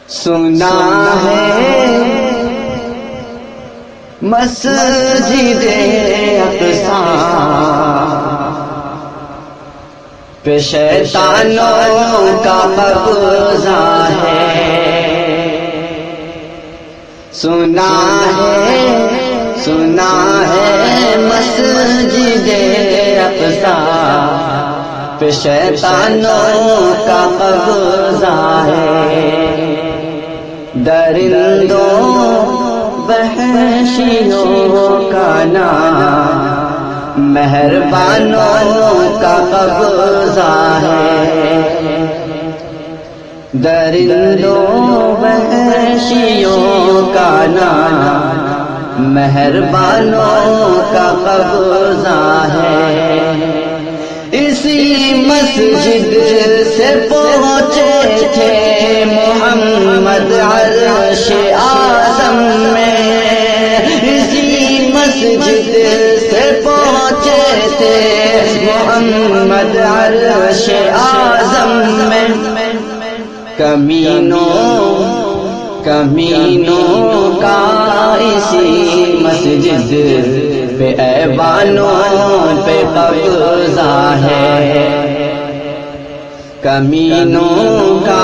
سنا ہے مسجد اقصی پہ شیطانوں کا قبضہ ہے، سنا ہے مسجد اقصی پہ شیطانوں کا قبضہ ہے، درندوں وحشیوں کا نام مہربانوں کا قبضہ ہے، درندوں وحشیوں کا نام مہربانوں کا قبضہ ہے، اسی مسجد سے پہنچے تھے محمد عرش اعظم میں، اسی مسجد سے پہنچے تھے محمد عرش اعظم میں، کمینوں کا اسی مسجد پہ ایوانوں پہ قبضہ ہے، کمینوں کا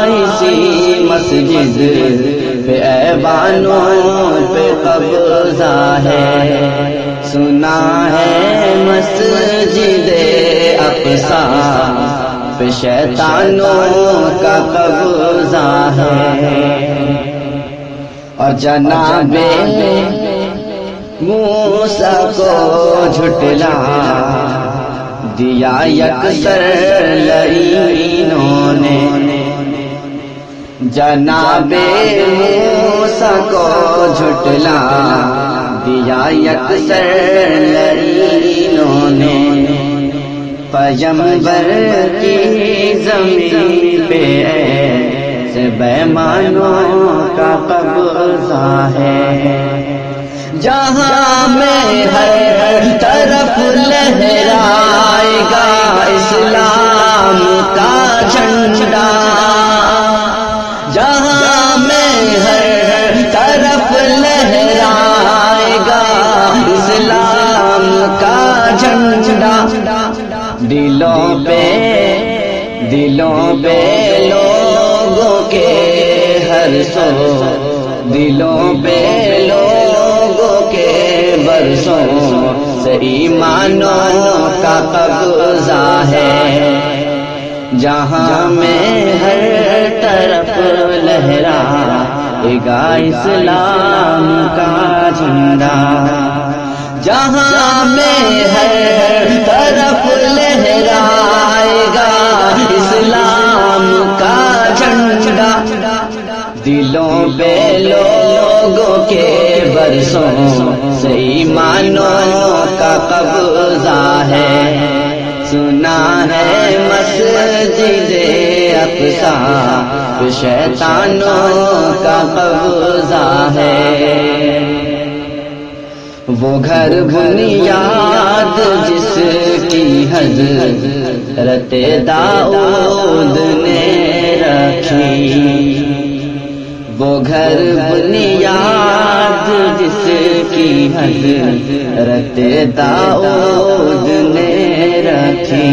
اسی مسجد پہ ایوانوں پہ قبضہ ہے، سنا ہے مسجد اقصی پہ شیطانوں کا قبضہ ہے، اور جناب موسیٰ کو جھٹلا دیا یکسر لعینوں نے، جناب موسیٰ کو جھٹلا دیا یکسر لعینوں نے، پیغمبر کی زمین پہ ایسے بیمانوں کا قبضہ ہے، جہاں میں ہر طرف لہرائے گا اسلام کا جھنڈا، جہاں میں ہر طرف لہرائے گا اسلام کا جھنڈا، دلوں پہ لوگوں کے ہر سو، دلوں پہ لوگوں کے برسوں سے ایمانوں کا قبضہ ہے، جہاں میں ہر طرف لہرائے گا اسلام کا جھنڈا، جہاں میں ہر طرف لہرائے گا اسلام کا جھنڈا، دلوں پہ لوگوں کے برسوں سے ایمانوں کا قبضہ ہے، سنا ہے مسجد اقصی پہ شیطانوں کا قبضہ ہے، وہ گھر بنیاد جس کی حضرت داؤد نے رکھی، وہ گھر بنیاد جس کی حضرت داؤد نے رکھی،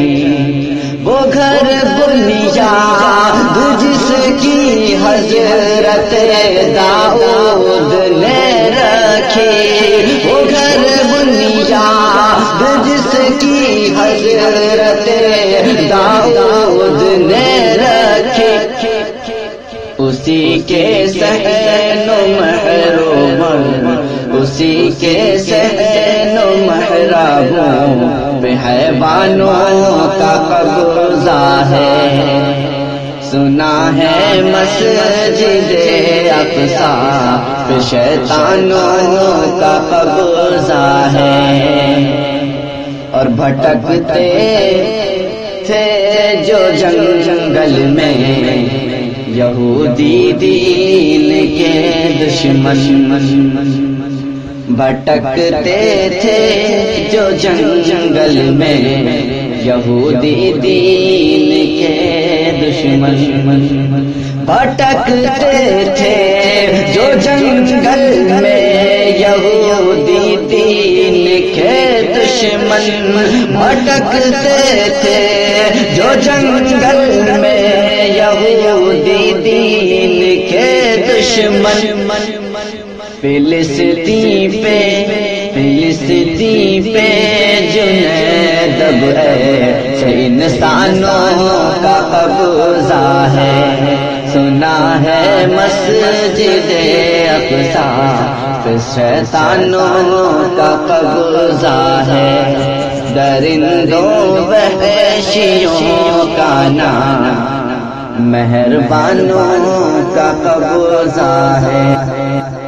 وہ گھر بنیاد جس کی حضرت داؤد نے رکھی، وہ گھر بنیاد جس کی حضرت داؤد نے رکھی، اسی کے صحن و محراب، اسی کے صحن و محرابوں پہ حیوانوں کا قبضہ ہے، سنا ہے مسجد اقصی پہ شیطانوں کا قبضہ ہے، اور بھٹکتے تھے جو جنگل میں یہودی دین کے دشمن، بھٹکتے تھے جو جنگل میں یہودی دین کے دشمن، دشمن بھٹکتے تھے جو جنگل میں یہودی دین کے دشمن بھٹکتے تھے جو جنگل میں یہودی دین کے دشمن فلسطین پہ جنید سے انسانوں کا قبضہ ہے، سنا ہے مسجد اقصی پہ شیطانوں کا قبضہ ہے، درندوں وحشیوں کا نام مہربانوں کا قبضہ ہے۔